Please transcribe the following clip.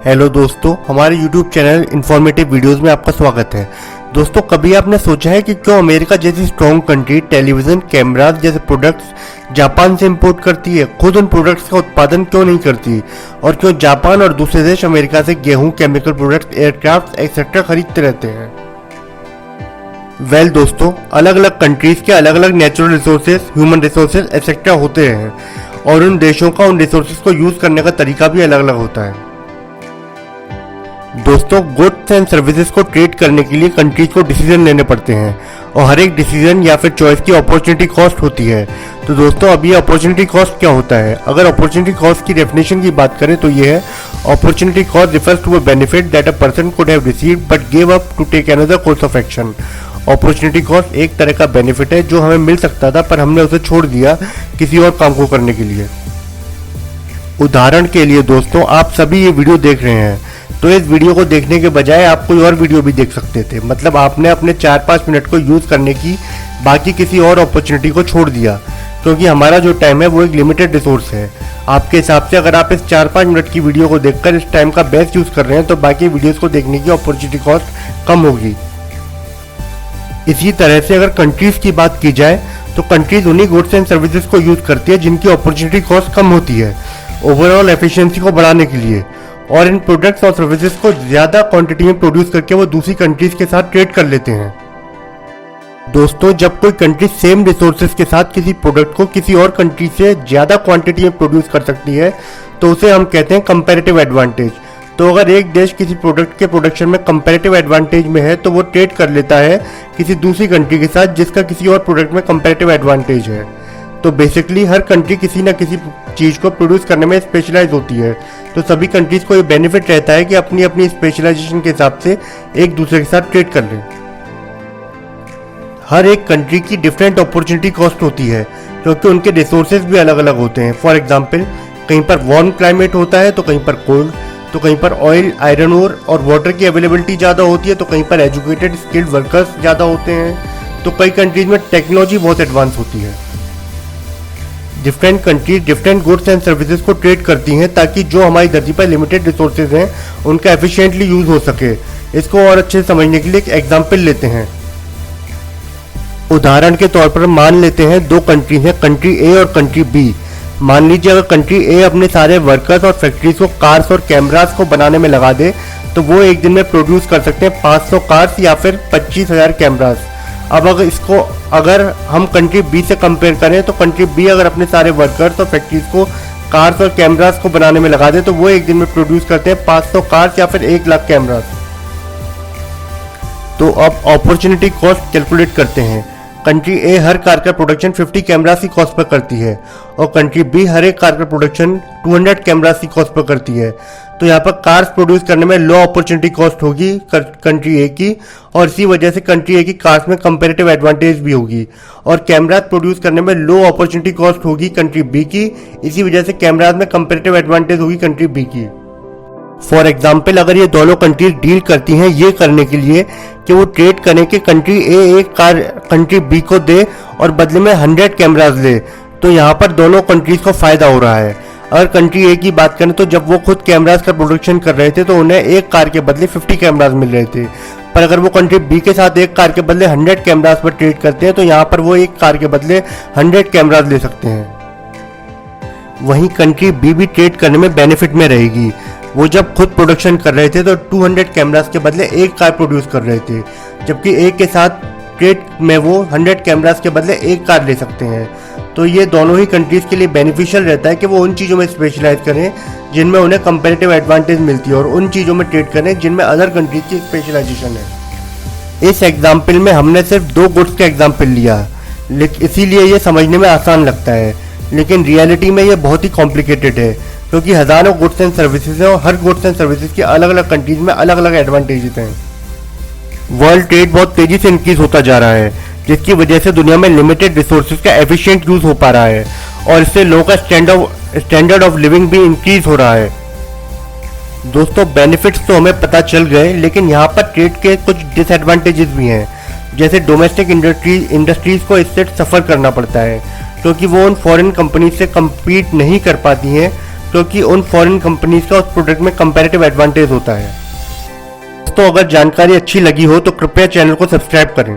Hello दोस्तों, हमारे YouTube channel informative videos में आपका स्वागत है। दोस्तों, कभी आपने सोचा है कि क्यों अमेरिका जैसी स्ट्रॉन्ग कंट्री टेलीविज़न कैमरास जैसे प्रोडक्ट्स जापान से इंपोर्ट करती है, खुद उन प्रोडक्ट्स का उत्पादन क्यों नहीं करती, और क्यों जापान और दूसरे देश अमेरिका से गेहूं, केमिकल प्रोडक्ट्स, एयरक्राफ्ट एक्सेट्रा खरीदते रहते हैं। दोस्तों, अलग अलग कंट्रीज के अलग अलग natural resources, human resources etcetera होते हैं और उन देशों का उन रिसोर्सेज को यूज करने का तरीका भी अलग अलग होता है। दोस्तों, गुड्स एंड सर्विसेज को ट्रेड करने के लिए कंट्रीज को डिसीजन लेने पड़ते हैं और हर एक डिसीजन या फिर चॉइस की अपॉर्चुनिटी कॉस्ट होती है। तो दोस्तों, अब ये अपॉर्चुनिटी कॉस्ट क्या होता है? अगर अपॉर्चुनिटी कॉस्ट की डेफिनेशन की बात करें तो ये है, opportunity cost refers to a benefit that a person could have received but give up to take another course of action. Opportunity cost एक तरह का बेनिफिट है जो हमें मिल सकता था पर हमने उसे छोड़ दिया किसी और काम को करने के लिए। उदाहरण के लिए दोस्तों, आप सभी ये वीडियो देख रहे हैं, तो इस वीडियो को देखने के बजाय आप कोई और वीडियो भी देख सकते थे। मतलब आपने अपने 4-5 मिनट को यूज़ करने की बाकी किसी और अपॉर्चुनिटी को छोड़ दिया, क्योंकि हमारा जो टाइम है वो एक लिमिटेड रिसोर्स है। आपके हिसाब से अगर आप इस 4-5 मिनट की वीडियो को देखकर इस टाइम का बेस्ट यूज़ कर रहे हैं तो बाकी वीडियोज़ को देखने की अपॉर्चुनिटी कॉस्ट कम होगी। इसी तरह से अगर कंट्रीज़ की बात की जाए तो कंट्रीज़ उन्हीं गुड्स एंड सर्विसेज को यूज़ करती है जिनकी अपॉर्चुनिटी कॉस्ट कम होती है ओवरऑल एफिशिएंसी को बढ़ाने के लिए, और इन प्रोडक्ट्स और सर्विसेज को ज़्यादा क्वांटिटी में प्रोड्यूस करके वो दूसरी कंट्रीज के साथ ट्रेड कर लेते हैं। दोस्तों, जब कोई कंट्री सेम रिसोर्सेज के साथ किसी प्रोडक्ट को किसी और कंट्री से ज़्यादा क्वांटिटी में प्रोड्यूस कर सकती है तो उसे हम कहते हैं कंपैरेटिव एडवांटेज। तो अगर एक देश किसी प्रोडक्ट के प्रोडक्शन में कंपैरेटिव एडवांटेज में है तो वो ट्रेड कर लेता है किसी दूसरी कंट्री के साथ जिसका किसी और प्रोडक्ट में कंपैरेटिव एडवांटेज है। तो बेसिकली हर कंट्री किसी न किसी चीज़ को प्रोड्यूस करने में स्पेशलाइज होती है, तो सभी कंट्रीज को ये बेनिफिट रहता है कि अपनी अपनी स्पेशलाइजेशन के हिसाब से एक दूसरे के साथ ट्रेड कर लें। हर एक कंट्री की डिफरेंट अपॉर्चुनिटी कॉस्ट होती है क्योंकि उनके रिसोर्सेज भी अलग अलग होते हैं। फॉर एग्जांपल, कहीं पर वार्म क्लाइमेट होता है तो कहीं पर कोल्ड, तो कहीं पर ऑयल, आयरन ओर और वाटर की अवेलेबिलिटी ज़्यादा होती है, तो कहीं पर एजुकेटेड स्किल्ड वर्कर्स ज़्यादा होते हैं, तो कई कंट्रीज में टेक्नोलॉजी बहुत एडवांस होती है। Different countries different goods and services को ट्रेड करती हैं ताकि जो हमारी धरती पर लिमिटेड रिसोर्सेज हैं उनका एफिशिएंटली यूज हो सके। इसको और अच्छे से समझने के लिए एक एग्जांपल लेते हैं। उदाहरण के तौर पर मान लेते हैं दो कंट्रीज हैं, कंट्री ए और कंट्री बी। मान लीजिए अगर कंट्री ए अपने सारे वर्कर्स और फैक्ट्रीज को कार्स और कैमरास को बनाने में लगा दे तो वो एक दिन में प्रोड्यूस कर सकते हैं 500 कार्स या फिर 25,000 कैमरास। अब अगर हम कंट्री बी से कंपेयर करें तो कंट्री बी अगर अपने सारे वर्कर्स और फैक्ट्रीज को कार्स और कैमरास को बनाने में लगा दे तो वो एक दिन में प्रोड्यूस करते हैं 500 कार्स या फिर 1 लाख कैमरास। तो अब अपॉर्चुनिटी कॉस्ट कैलकुलेट करते हैं। कंट्री ए हर कार का प्रोडक्शन 50 कैमरास की कॉस्ट पर करती है और कंट्री बी हर एक कार का प्रोडक्शन 200 कैमरास की कॉस्ट पर करती है। तो यहाँ पर कार्स प्रोड्यूस करने में लो अपॉर्चुनिटी कॉस्ट होगी कंट्री ए की, और इसी वजह से कंट्री ए की कार्स में कंपैरेटिव एडवांटेज भी होगी, और कैमरास प्रोड्यूस करने में लो अपॉर्चुनिटी कॉस्ट होगी कंट्री बी की, इसी वजह से कैमरास में कंपैरेटिव एडवांटेज होगी कंट्री बी की। फॉर एग्जाम्पल, अगर ये दोनों कंट्रीज डील करती हैं ये करने के लिए कि वो ट्रेड करें कि कंट्री ए एक कार कंट्री बी को दे और बदले में 100 कैमरास ले, तो यहाँ पर दोनों कंट्रीज को फायदा हो रहा है। अगर कंट्री ए की बात करें तो जब वो खुद कैमरास का प्रोडक्शन कर रहे थे तो उन्हें एक कार के बदले 50 कैमरास मिल रहे थे, पर अगर वो कंट्री बी के साथ एक कार के बदले 100 कैमरास पर ट्रेड करते हैं तो यहाँ पर वो एक कार के बदले 100 कैमरास ले सकते हैं। वहीं कंट्री बी भी ट्रेड करने में बेनिफिट में रहेगी। वो जब खुद प्रोडक्शन कर रहे थे तो 200 कैमरास के बदले एक कार प्रोड्यूस कर रहे थे, जबकि एक के साथ ट्रेड में वो 100 कैमरास के बदले एक कार ले सकते हैं। तो ये दोनों ही कंट्रीज के लिए बेनिफिशियल रहता है कि वो उन चीज़ों में स्पेशलाइज करें जिनमें उन्हें कंपैरेटिव एडवांटेज मिलती है और उन चीज़ों में ट्रेड करें जिनमें अदर कंट्रीज की स्पेशलाइजेशन है। इस एग्जाम्पल में हमने सिर्फ 2 गुड्स का एग्जाम्पल लिया, इसीलिए ये समझने में आसान लगता है, लेकिन रियलिटी में ये बहुत ही कॉम्प्लिकेटेड है क्योंकि हज़ारों गुड्स एंड सर्विसेज हैं और हर गुड्स एंड सर्विसेज के अलग अलग कंट्रीज में अलग अलग एडवांटेजेस हैं। वर्ल्ड ट्रेड बहुत तेज़ी से इंक्रीज होता जा रहा है जिसकी वजह से दुनिया में लिमिटेड रिसोर्सेज का एफिशिएंट यूज़ हो पा रहा है और इससे लोगों का स्टैंडर्ड ऑफ लिविंग भी इंक्रीज हो रहा है। दोस्तों, बेनिफिट्स तो हमें पता चल गए, लेकिन यहाँ पर ट्रेड के कुछ डिसएडवांटेजेस भी हैं, जैसे डोमेस्टिक इंडस्ट्रीज को इससे सफ़र करना पड़ता है क्योंकि वो उन फॉरेन कंपनी से कम्पीट नहीं कर पाती हैं क्योंकि उन फॉरेन कंपनीज का उस प्रोडक्ट में कंपैरेटिव एडवांटेज होता है। तो अगर जानकारी अच्छी लगी हो तो कृपया चैनल को सब्सक्राइब करें।